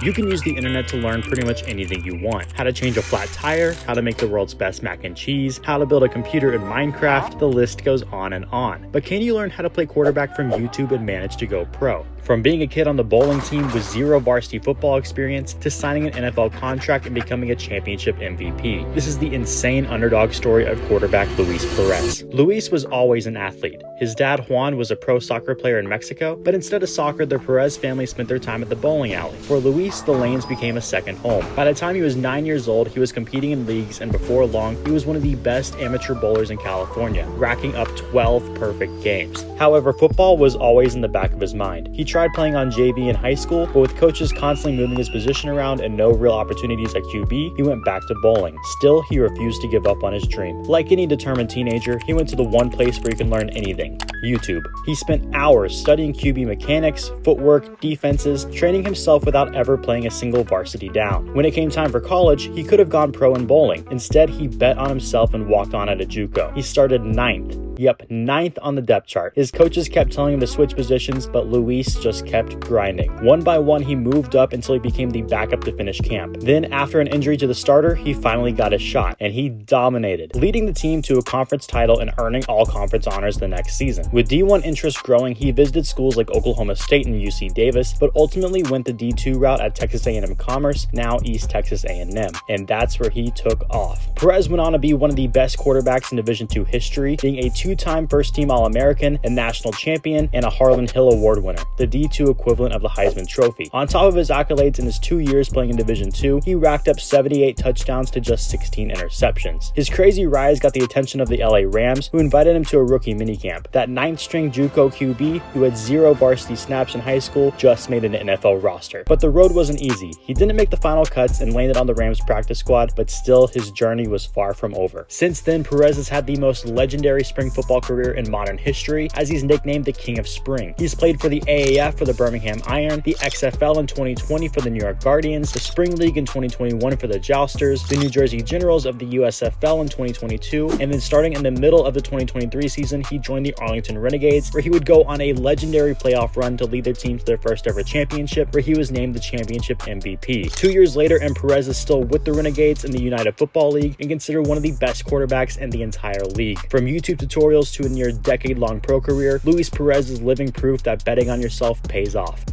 You can use the internet to learn pretty much anything you want. How to change a flat tire, how to make the world's best mac and cheese, how to build a computer in Minecraft, the list goes on and on. But can you learn how to play quarterback from YouTube and manage to go pro? From being a kid on the bowling team with zero varsity football experience to signing an NFL contract and becoming a championship MVP. This is the insane underdog story of quarterback Luis Perez. Luis was always an athlete. His dad Juan was a pro soccer player in Mexico, but instead of soccer, the Perez family spent their time at the bowling alley. For Luis, the lanes became a second home. By the time he was 9 years old, he was competing in leagues, and before long, he was one of the best amateur bowlers in California, racking up 12 perfect games. However, football was always in the back of his mind. He tried playing on JV in high school, but with coaches constantly moving his position around and no real opportunities at QB, he went back to bowling. Still, he refused to give up on his dream. Like any determined teenager, he went to the one place where he can learn anything: YouTube. He spent hours studying QB mechanics, footwork, defenses, training himself without ever playing a single varsity down. When it came time for college, he could have gone pro in bowling. Instead, he bet on himself and walked on at a JUCO. He started 9th. Yep, 9th on the depth chart. His coaches kept telling him to switch positions, but Luis just kept grinding. One by one, he moved up until he became the backup to finish camp. Then, after an injury to the starter, he finally got his shot, and he dominated, leading the team to a conference title and earning all conference honors the next season. With D1 interest growing, he visited schools like Oklahoma State and UC Davis, but ultimately went the D2 route at Texas A&M Commerce, now East Texas A&M, and that's where he took off. Perez went on to be one of the best quarterbacks in Division II history, being a two-time first-team All-American, a national champion, and a Harlan Hill Award winner, the D2 equivalent of the Heisman Trophy. On top of his accolades in his 2 years playing in Division II, he racked up 78 touchdowns to just 16 interceptions. His crazy rise got the attention of the LA Rams, who invited him to a rookie minicamp. That 9th-string JUCO QB, who had 0 varsity snaps in high school, just made an NFL roster. But the road wasn't easy. He didn't make the final cuts and landed on the Rams practice squad, but still his journey was far from over. Since then, Perez has had the most legendary spring football career in modern history, as he's nicknamed the King of Spring. He's played for the AAF for the Birmingham Iron, the XFL in 2020 for the New York Guardians, the Spring League in 2021 for the Jousters, the New Jersey Generals of the USFL in 2022, and then starting in the middle of the 2023 season, he joined the Arlington Renegades, where he would go on a legendary playoff run to lead their team to their first ever championship, where he was named the championship MVP. 2 years later, and Perez is still with the Renegades in the United Football League and considered one of the best quarterbacks in the entire league. From YouTube tutorials to a near decade-long pro career, Luis Perez is living proof that betting on yourself pays off.